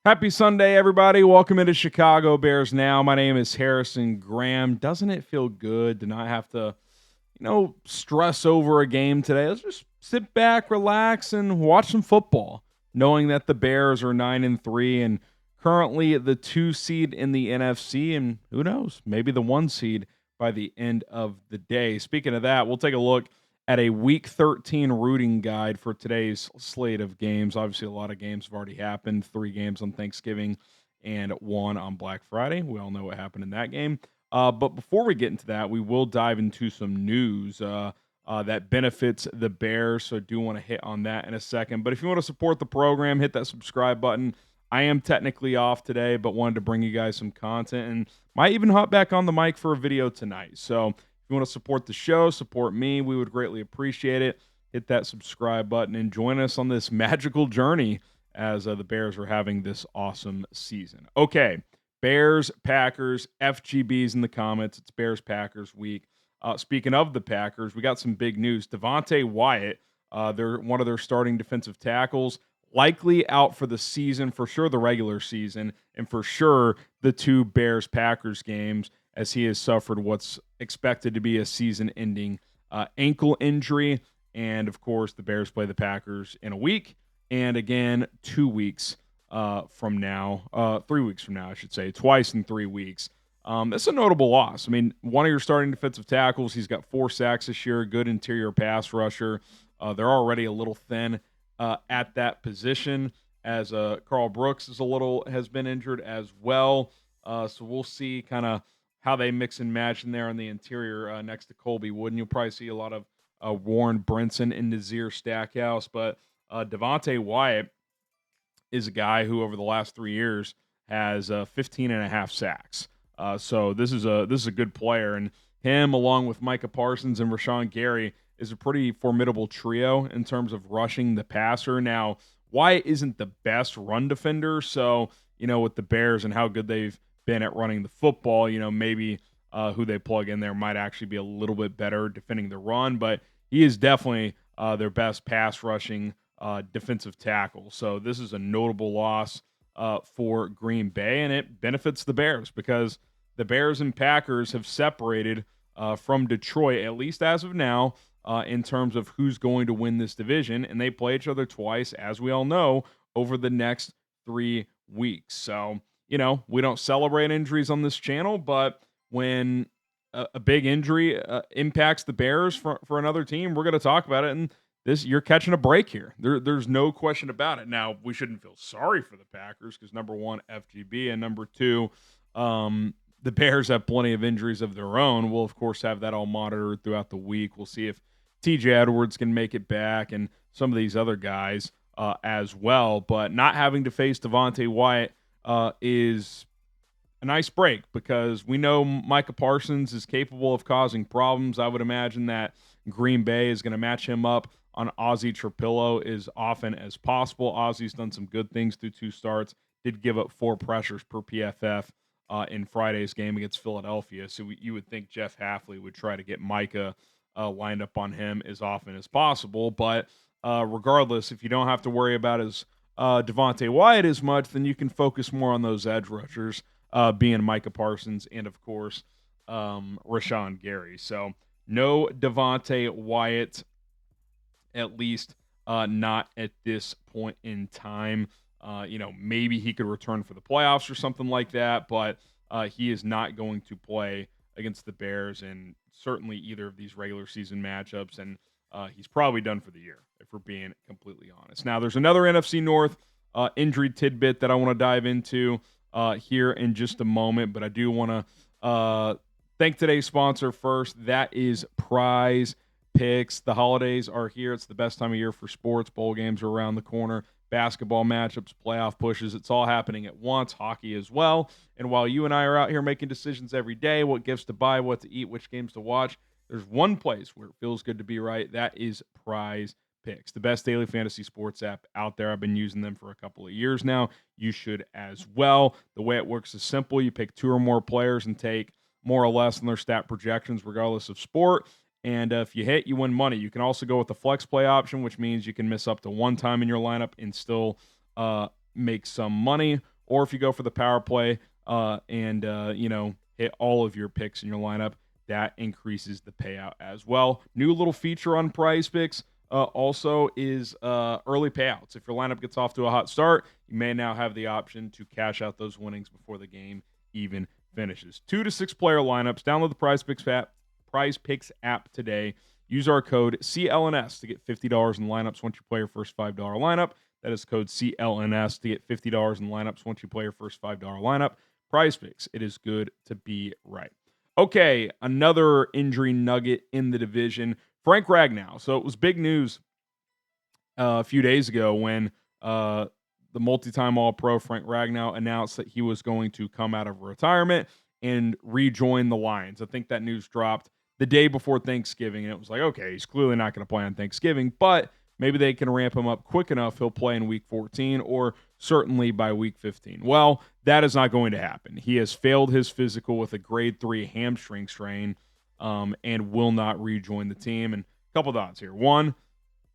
Happy Sunday, everybody. Welcome into Chicago Bears Now. My name is Harrison Graham. Doesn't it feel good to not have to, stress over a game today? Let's just sit back, relax, and watch some football, knowing that the Bears are 9-3 and currently the 2 seed in the NFC, and who knows, maybe the 1 seed by the end of the day. Speaking of that, we'll take a look at a Week 13 rooting guide for today's slate of games. Obviously, a lot of games have already happened. 3 games on Thanksgiving and 1 on Black Friday. We all know what happened in that game. But before we get into that, we will dive into some news that benefits the Bears. So do want to hit on that in a second. But if you want to support the program, hit that subscribe button. I am technically off today, but wanted to bring you guys some content and might even hop back on the mic for a video tonight. So if you want to support the show, support me, we would greatly appreciate it. Hit that subscribe button and join us on this magical journey as the Bears are having this awesome season. Okay, Bears, Packers, FGBs in the comments. It's Bears, Packers week. Speaking of the Packers, we got some big news. Devontae Wyatt, they're one of their starting defensive tackles, likely out for the season, for sure the regular season, and for sure the 2 Bears-Packers games, as he has suffered what's expected to be a season-ending ankle injury. And, of course, the Bears play the Packers in a week and, again, 2 weeks from now. 3 weeks from now, I should say. Twice in 3 weeks. That's a notable loss. I mean, one of your starting defensive tackles, he's got 4 sacks this year, good interior pass rusher. They're already a little thin at that position, as Carl Brooks has been injured as well. So we'll see kind of how they mix and match in there on the interior next to Colby Wooden. You'll probably see a lot of Warren Brinson and Nazir Stackhouse, but Devontae Wyatt is a guy who over the last 3 years has 15 and a half sacks. So this is a good player, and him along with Micah Parsons and Rashawn Gary is a pretty formidable trio in terms of rushing the passer. Now, Wyatt isn't the best run defender, so with the Bears and how good they've been at running the football, maybe who they plug in there might actually be a little bit better defending the run, but he is definitely their best pass rushing defensive tackle. So this is a notable loss for Green Bay, and it benefits the Bears because the Bears and Packers have separated from Detroit, at least as of now, in terms of who's going to win this division, and they play each other twice, as we all know, over the next 3 weeks. So we don't celebrate injuries on this channel, but when a big injury impacts the Bears for another team, we're going to talk about it. And you're catching a break here. There's no question about it. Now, we shouldn't feel sorry for the Packers because, number one, FGB, and number two, the Bears have plenty of injuries of their own. We'll, of course, have that all monitored throughout the week. We'll see if TJ Edwards can make it back and some of these other guys as well. But not having to face Devontae Wyatt is a nice break because we know Micah Parsons is capable of causing problems. I would imagine that Green Bay is going to match him up on Ozzie Trapillo as often as possible. Ozzie's done some good things through 2 starts, did give up 4 pressures per PFF in Friday's game against Philadelphia. So you would think Jeff Hafley would try to get Micah lined up on him as often as possible. But regardless, if you don't have to worry about his Devontae Wyatt as much, then you can focus more on those edge rushers, being Micah Parsons and, of course, Rashawn Gary. So no Devontae Wyatt, at least not at this point in time. Maybe he could return for the playoffs or something like that, but he is not going to play against the Bears in certainly either of these regular season matchups, and he's probably done for the year, if we're being completely honest. Now, there's another NFC North injury tidbit that I want to dive into here in just a moment, but I do want to thank today's sponsor first. That is PrizePicks. The holidays are here. It's the best time of year for sports. Bowl games are around the corner. Basketball matchups, playoff pushes. It's all happening at once. Hockey as well. And while you and I are out here making decisions every day, what gifts to buy, what to eat, which games to watch, there's one place where it feels good to be right. That is PrizePicks, the best daily fantasy sports app out there. I've been using them for a couple of years now. You should as well. The way it works is simple. You pick 2 or more players and take more or less on their stat projections, regardless of sport. And if you hit, you win money. You can also go with the flex play option, which means you can miss up to 1 time in your lineup and still make some money. or if you go for the power play and hit all of your picks in your lineup, that increases the payout as well. New little feature on PrizePicks also is early payouts. If your lineup gets off to a hot start, you may now have the option to cash out those winnings before the game even finishes. 2 to 6 player lineups. Download the PrizePicks app today. Use our code CLNS to get $50 in lineups once you play your first $5 lineup. That is code CLNS to get $50 in lineups once you play your first $5 lineup. PrizePicks. It is good to be right. Okay, another injury nugget in the division. Frank Ragnow. So it was big news a few days ago when the multi-time All-Pro Frank Ragnow announced that he was going to come out of retirement and rejoin the Lions. I think that news dropped the day before Thanksgiving, and it was like, okay, he's clearly not going to play on Thanksgiving, but maybe they can ramp him up quick enough he'll play in Week 14 or certainly by Week 15. Well, that is not going to happen. He has failed his physical with a grade 3 hamstring strain and will not rejoin the team. And a couple thoughts here. One,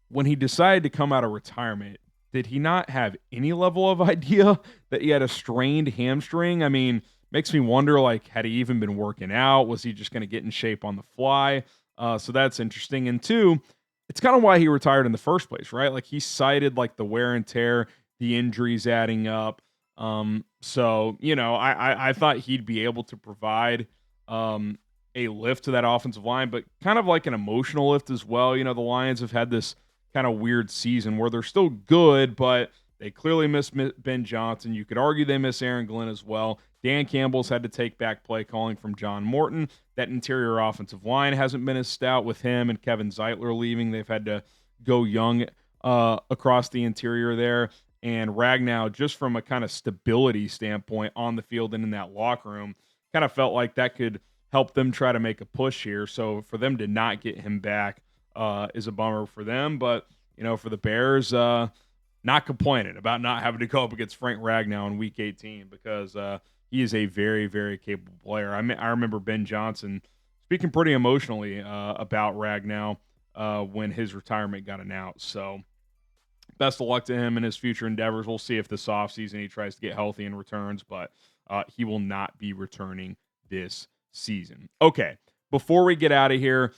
when he decided to come out of retirement, did he not have any level of idea that he had a strained hamstring? I mean, makes me wonder, like, had he even been working out? Was he just going to get in shape on the fly? So that's interesting. And two, it's kind of why he retired in the first place, right? Like, he cited, like, the wear and tear, the injuries adding up. So, I thought he'd be able to provide a lift to that offensive line, but kind of like an emotional lift as well. The Lions have had this kind of weird season where they're still good, but they clearly miss Ben Johnson. You could argue they miss Aaron Glenn as well. Dan Campbell's had to take back play calling from John Morton. That interior offensive line hasn't been as stout with him and Kevin Zeitler leaving. They've had to go young across the interior there. And Ragnow, just from a kind of stability standpoint on the field and in that locker room, kind of felt like that could help them try to make a push here. So for them to not get him back is a bummer for them. But, for the Bears, not complaining about not having to go up against Frank Ragnow in Week 18 because he is a very, very capable player. I remember Ben Johnson speaking pretty emotionally about Ragnow when his retirement got announced. So best of luck to him in his future endeavors. We'll see if this offseason he tries to get healthy and returns, but he will not be returning this season. Okay, before we get out of here,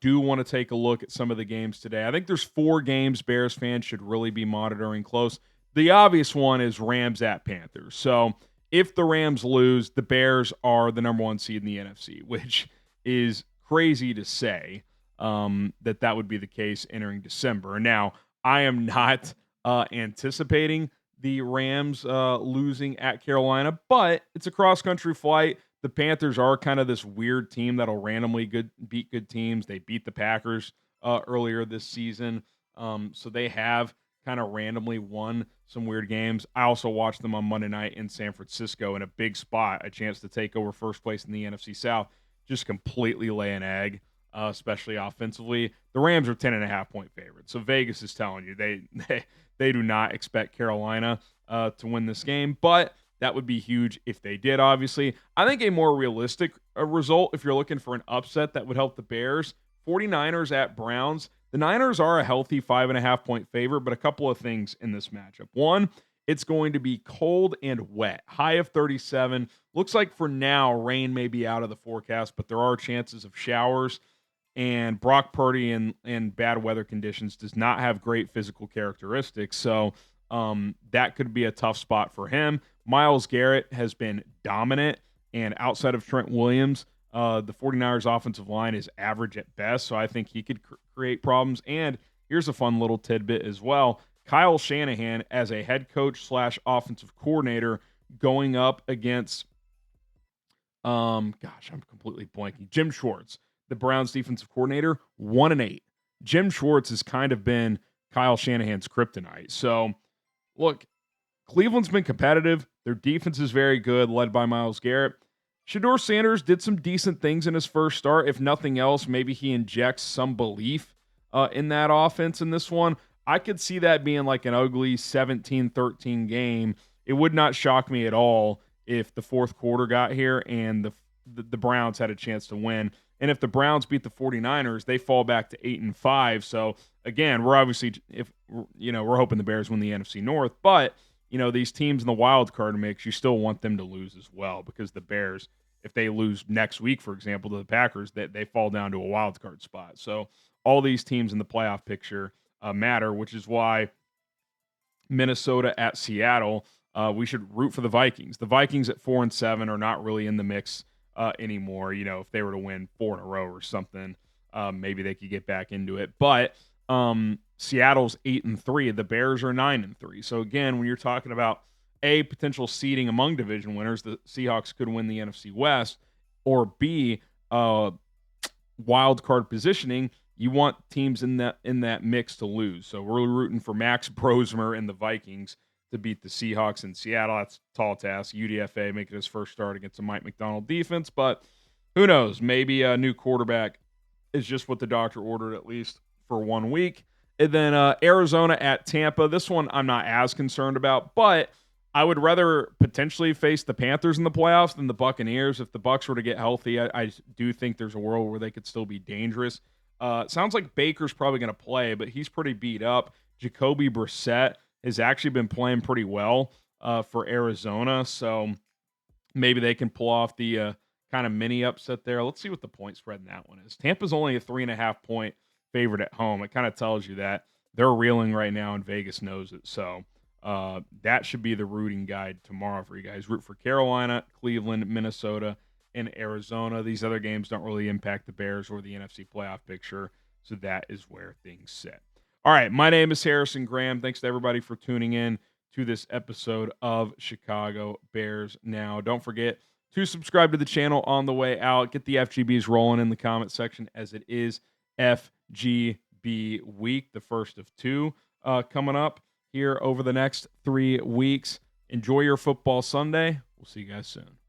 do want to take a look at some of the games today. I think there's 4 games Bears fans should really be monitoring close. The obvious one is Rams at Panthers. So if the Rams lose, the Bears are the number 1 seed in the NFC, which is crazy to say that would be the case entering December. Now, I am not anticipating the Rams losing at Carolina, but it's a cross-country flight. The Panthers are kind of this weird team that'll randomly beat good teams. They beat the Packers earlier this season, so they have kind of randomly won some weird games. I also watched them on Monday night in San Francisco in a big spot, a chance to take over first place in the NFC South, just completely lay an egg, especially offensively. The Rams are 10.5-point favorites, so Vegas is telling you they do not expect Carolina to win this game, but that would be huge if they did, obviously. I think a more realistic result, if you're looking for an upset that would help the Bears, 49ers at Browns. The Niners are a healthy 5.5-point favorite, but a couple of things in this matchup. One, it's going to be cold and wet. High of 37. Looks like for now, rain may be out of the forecast, but there are chances of showers. And Brock Purdy in bad weather conditions does not have great physical characteristics, so that could be a tough spot for him. Myles Garrett has been dominant, and outside of Trent Williams, the 49ers offensive line is average at best, so I think he could create problems. And here's a fun little tidbit as well. Kyle Shanahan as a head coach / offensive coordinator going up against, I'm completely blanking, Jim Schwartz, the Browns defensive coordinator, 1-8. Jim Schwartz has kind of been Kyle Shanahan's kryptonite. So, look, Cleveland's been competitive. Their defense is very good, led by Myles Garrett. Shedeur Sanders did some decent things in his first start. If nothing else, maybe he injects some belief in that offense in this one. I could see that being like an ugly 17-13 game. It would not shock me at all if the fourth quarter got here and the Browns had a chance to win. And if the Browns beat the 49ers, they fall back to 8-5. So again, we're obviously, we're hoping the Bears win the NFC North, but these teams in the wild card mix, you still want them to lose as well, because the Bears, if they lose next week, for example, to the Packers, they fall down to a wild card spot. So all these teams in the playoff picture matter, which is why Minnesota at Seattle, we should root for the Vikings. The Vikings at 4-7 are not really in the mix anymore. If they were to win 4 in a row or something, maybe they could get back into it. But Seattle's 8-3. The Bears are 9-3. So again, when you're talking about A, potential seeding among division winners, the Seahawks could win the NFC West, or B, wild card positioning, you want teams in that mix to lose. So we're rooting for Max Brosmer and the Vikings to beat the Seahawks in Seattle. That's a tall task. UDFA making his first start against a Mike McDonald defense, but who knows? Maybe a new quarterback is just what the doctor ordered, at least for 1 week. And then Arizona at Tampa. This one I'm not as concerned about, but I would rather potentially face the Panthers in the playoffs than the Buccaneers. If the Bucs were to get healthy, I do think there's a world where they could still be dangerous. It sounds like Baker's probably going to play, but he's pretty beat up. Jacoby Brissett has actually been playing pretty well for Arizona, so maybe they can pull off the kind of mini upset there. Let's see what the point spread in that one is. Tampa's only a 3.5-point favorite at home. It kind of tells you that they're reeling right now, and Vegas knows it. So that should be the rooting guide tomorrow for you guys. Root for Carolina, Cleveland, Minnesota, and Arizona. These other games don't really impact the Bears or the NFC playoff picture, so that is where things sit. All right, my name is Harrison Graham. Thanks to everybody for tuning in to this episode of Chicago Bears Now. Don't forget to subscribe to the channel on the way out. Get the FGBs rolling in the comment section, as it is FGB week, the first of 2 coming up here over the next 3 weeks. Enjoy your football Sunday. We'll see you guys soon.